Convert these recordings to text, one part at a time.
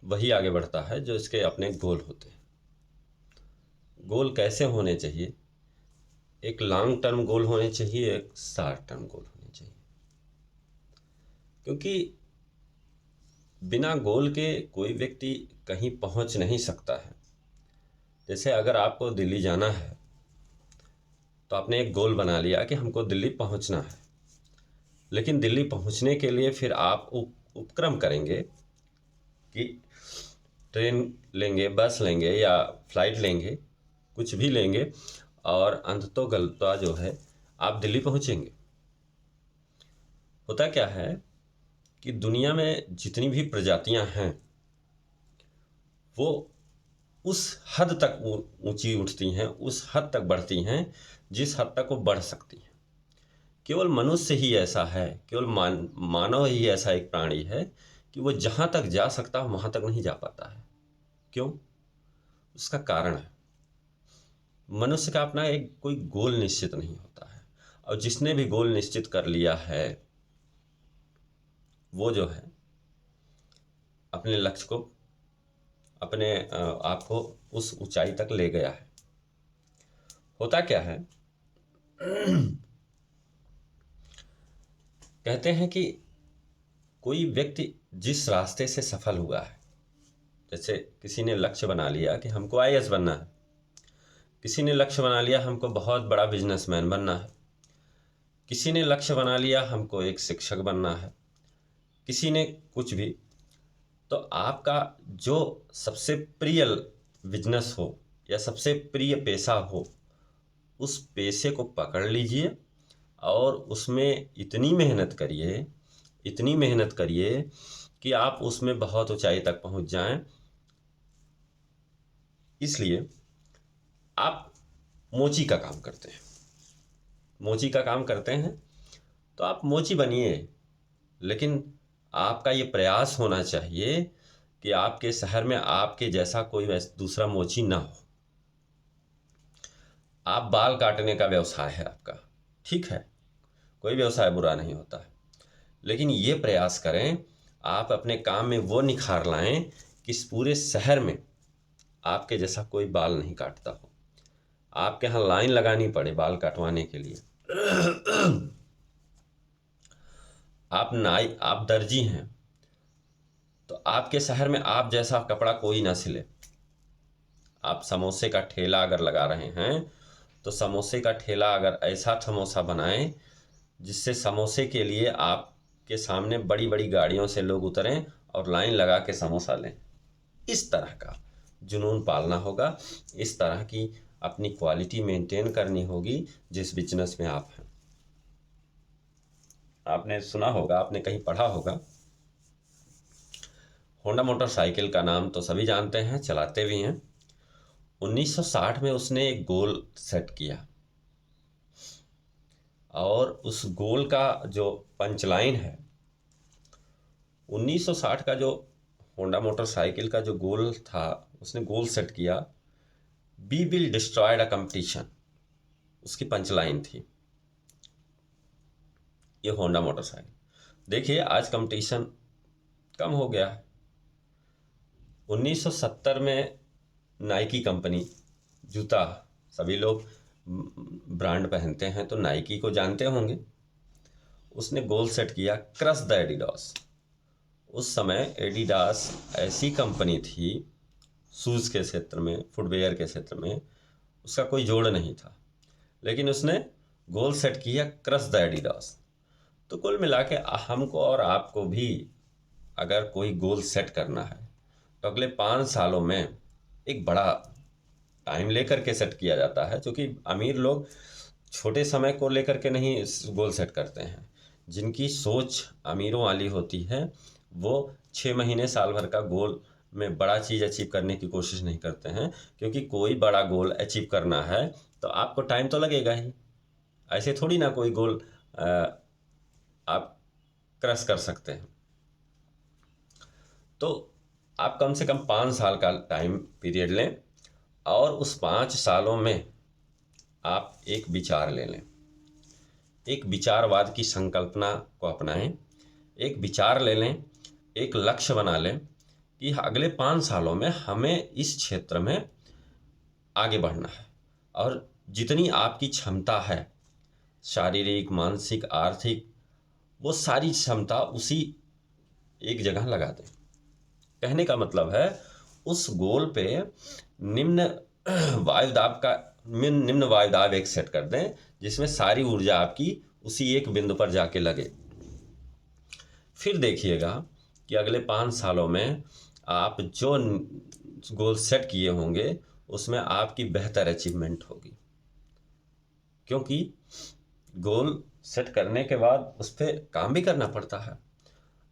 वही आगे बढ़ता है जो इसके अपने गोल होते हैं। गोल कैसे होने चाहिए? एक लॉन्ग टर्म गोल होने चाहिए, एक शॉर्ट टर्म गोल होने चाहिए। क्योंकि बिना गोल के कोई व्यक्ति कहीं पहुंच नहीं सकता है। जैसे अगर आपको दिल्ली जाना है तो आपने एक गोल बना लिया कि हमको दिल्ली पहुंचना है, लेकिन दिल्ली पहुंचने के लिए फिर आप उपक्रम करेंगे कि ट्रेन लेंगे, बस लेंगे या फ्लाइट लेंगे, कुछ भी लेंगे, और अंततोगत्वा जो है आप दिल्ली पहुंचेंगे। होता क्या है कि दुनिया में जितनी भी प्रजातियां हैं वो उस हद तक ऊंची उठती हैं, उस हद तक बढ़ती हैं जिस हद तक वो बढ़ सकती हैं। केवल मनुष्य ही ऐसा है, केवल मानव ही ऐसा एक प्राणी है कि वो जहां तक जा सकता है वहां तक नहीं जा पाता है। क्यों? उसका कारण है, मनुष्य का अपना एक कोई गोल निश्चित नहीं होता है। और जिसने भी गोल निश्चित कर लिया है वो जो है अपने लक्ष्य को, अपने आप को उस ऊंचाई तक ले गया है। होता क्या है, कहते हैं कि कोई व्यक्ति जिस रास्ते से सफल हुआ है, जैसे किसी ने लक्ष्य बना लिया कि हमको आईएएस बनना है, किसी ने लक्ष्य बना लिया हमको बहुत बड़ा बिजनेसमैन बनना है, किसी ने लक्ष्य बना लिया हमको एक शिक्षक बनना है, किसी ने कुछ भी। तो आपका जो सबसे प्रिय बिजनेस हो या सबसे प्रिय पेशा हो, उस पेशे को पकड़ लीजिए और उसमें इतनी मेहनत करिए, इतनी मेहनत करिए कि आप उसमें बहुत ऊंचाई तक पहुंच जाएं। इसलिए आप मोची का काम करते हैं, मोची का काम करते हैं तो आप मोची बनिए, लेकिन आपका ये प्रयास होना चाहिए कि आपके शहर में आपके जैसा कोई दूसरा मोची ना हो। आप बाल काटने का व्यवसाय है आपका, ठीक है, कोई व्यवसाय बुरा नहीं होता है, लेकिन ये प्रयास करें आप अपने काम में वो निखार लाएं कि इस पूरे शहर में आपके जैसा कोई बाल नहीं काटता हो, आपके यहाँ लाइन लगानी पड़े बाल काटवाने के लिए। आप नाई, आप दर्जी हैं तो आपके शहर में आप जैसा कपड़ा कोई ना सिले। आप समोसे का ठेला अगर लगा रहे हैं तो समोसे का ठेला अगर ऐसा समोसा बनाएं जिससे समोसे के लिए आपके सामने बड़ी बड़ी गाड़ियों से लोग उतरें और लाइन लगा के समोसा लें। इस तरह का जुनून पालना होगा, इस तरह की अपनी क्वालिटी मेंटेन करनी होगी जिस बिजनेस में आप हैं। आपने सुना होगा, आपने कहीं पढ़ा होगा, होंडा मोटरसाइकिल का नाम तो सभी जानते हैं, चलाते भी हैं। 1960 में उसने एक गोल सेट किया और उस गोल का जो पंचलाइन है, 1960 का जो होंडा मोटरसाइकिल का जो गोल था, उसने गोल सेट किया, we will destroyed a competition, उसकी पंचलाइन थी ये होंडा मोटरसाइकिल। देखिए आज कंपटीशन कम हो गया है। 1970 में नाइकी कंपनी, जूता, सभी लोग ब्रांड पहनते हैं तो नाइकी को जानते होंगे, उसने गोल सेट किया क्रश द एडिडास। उस समय एडिडास ऐसी कंपनी थी, शूज़ के क्षेत्र में, फुटवेयर के क्षेत्र में उसका कोई जोड़ नहीं था, लेकिन उसने गोल सेट किया क्रश द एडिडास। तो कुल मिला के हमको और आपको भी अगर कोई गोल सेट करना है तो अगले 5 सालों में एक बड़ा टाइम लेकर के सेट किया जाता है, क्योंकि अमीर लोग छोटे समय को लेकर के नहीं गोल सेट करते हैं। जिनकी सोच अमीरों वाली होती है वो 6 महीने साल भर का गोल में बड़ा चीज़ अचीव करने की कोशिश नहीं करते हैं, क्योंकि कोई बड़ा गोल अचीव करना है तो आपको टाइम तो लगेगा ही। ऐसे थोड़ी ना कोई गोल आप क्रश कर सकते हैं। तो आप कम से कम 5 साल का टाइम पीरियड लें और उस 5 सालों में आप एक विचार ले लें, एक विचारवाद की संकल्पना को अपनाएं, एक विचार ले लें, एक लक्ष्य बना लें कि अगले 5 सालों में हमें इस क्षेत्र में आगे बढ़ना है, और जितनी आपकी क्षमता है, शारीरिक, मानसिक, आर्थिक, वो सारी क्षमता उसी एक जगह लगा दें। कहने का मतलब है उस गोल पे निम्न वायुदाब का निम्न वायुदाब एक सेट कर दें, जिसमें सारी ऊर्जा आपकी उसी एक बिंदु पर जाके लगे। फिर देखिएगा कि अगले 5 सालों में आप जो गोल सेट किए होंगे उसमें आपकी बेहतर अचीवमेंट होगी, क्योंकि गोल सेट करने के बाद उस पर काम भी करना पड़ता है,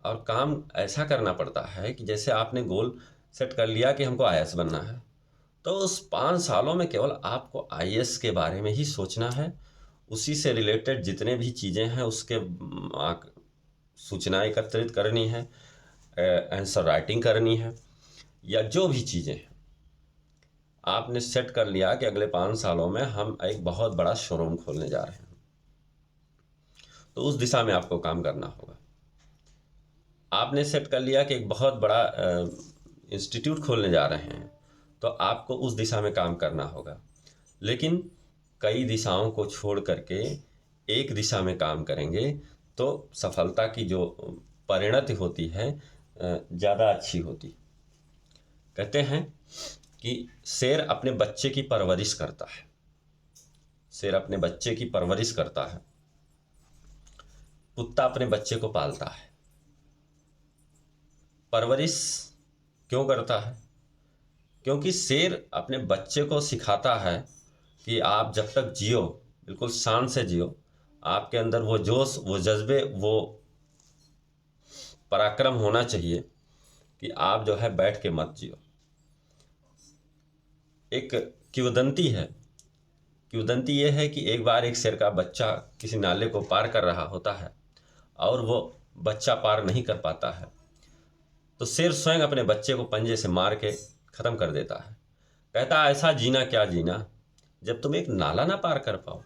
और काम ऐसा करना पड़ता है कि जैसे आपने गोल सेट कर लिया कि हमको आईएएस बनना है, तो उस 5 सालों में केवल आपको आईएएस के बारे में ही सोचना है। उसी से रिलेटेड जितने भी चीज़ें हैं उसके सूचना एकत्रित करनी है, आंसर राइटिंग करनी है, या जो भी चीज़ें हैं आपने सेट कर लिया कि अगले 5 सालों में हम एक बहुत बड़ा शोरूम खोलने जा रहे हैं, तो उस दिशा में आपको काम करना होगा। आपने सेट कर लिया कि एक बहुत बड़ा इंस्टीट्यूट खोलने जा रहे हैं, तो आपको उस दिशा में काम करना होगा। लेकिन कई दिशाओं को छोड़ करके एक दिशा में काम करेंगे तो सफलता की जो परिणति होती है ज़्यादा अच्छी होती। कहते हैं कि शेर अपने बच्चे की परवरिश करता है, शेर अपने बच्चे की परवरिश करता है, कुत्ता अपने बच्चे को पालता है। परवरिश क्यों करता है? क्योंकि शेर अपने बच्चे को सिखाता है कि आप जब तक जियो, बिल्कुल शान से जियो, आपके अंदर वो जोश, वो जज्बे, वो पराक्रम होना चाहिए कि आप जो है बैठ के मत जियो। एक किंवदंती है, किंवदंती ये है कि एक बार एक शेर का बच्चा किसी नाले को पार कर रहा होता है और वो बच्चा पार नहीं कर पाता है, तो शेर स्वयं अपने बच्चे को पंजे से मार के ख़त्म कर देता है। कहता है ऐसा जीना क्या जीना जब तुम एक नाला ना पार कर पाओ।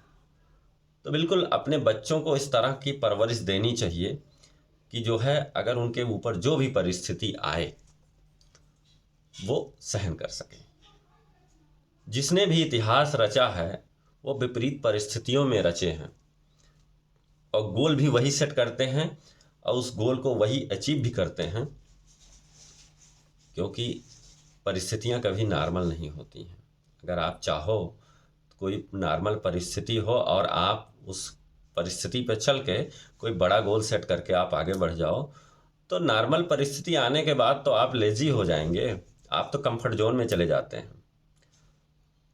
तो बिल्कुल अपने बच्चों को इस तरह की परवरिश देनी चाहिए कि जो है अगर उनके ऊपर जो भी परिस्थिति आए वो सहन कर सकें। जिसने भी इतिहास रचा है वो विपरीत परिस्थितियों में रचे हैं, और गोल भी वही सेट करते हैं और उस गोल को वही अचीव भी करते हैं, क्योंकि परिस्थितियां कभी नॉर्मल नहीं होती हैं। अगर आप चाहो तो कोई नॉर्मल परिस्थिति हो और आप उस परिस्थिति पर चल के कोई बड़ा गोल सेट करके आप आगे बढ़ जाओ, तो नॉर्मल परिस्थिति आने के बाद तो आप लेजी हो जाएंगे, आप तो कंफर्ट जोन में चले जाते हैं।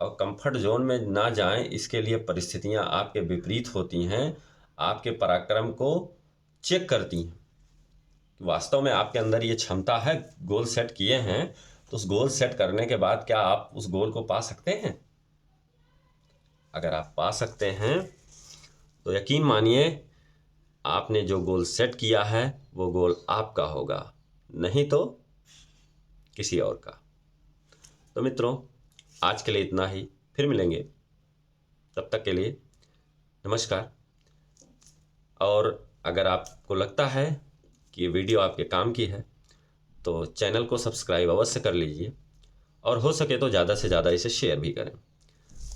और कंफर्ट जोन में ना जाएं, इसके लिए परिस्थितियां आपके विपरीत होती हैं, आपके पराक्रम को चेक करती हैं। वास्तव में आपके अंदर ये क्षमता है, गोल सेट किए हैं, तो उस गोल सेट करने के बाद क्या आप उस गोल को पा सकते हैं? अगर आप पा सकते हैं तो यकीन मानिए आपने जो गोल सेट किया है वो गोल आपका होगा, नहीं तो किसी और का। तो मित्रों, आज के लिए इतना ही, फिर मिलेंगे, तब तक के लिए नमस्कार। और अगर आपको लगता है कि ये वीडियो आपके काम की है तो चैनल को सब्सक्राइब अवश्य कर लीजिए, और हो सके तो ज़्यादा से ज़्यादा इसे शेयर भी करें।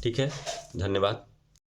ठीक है, धन्यवाद।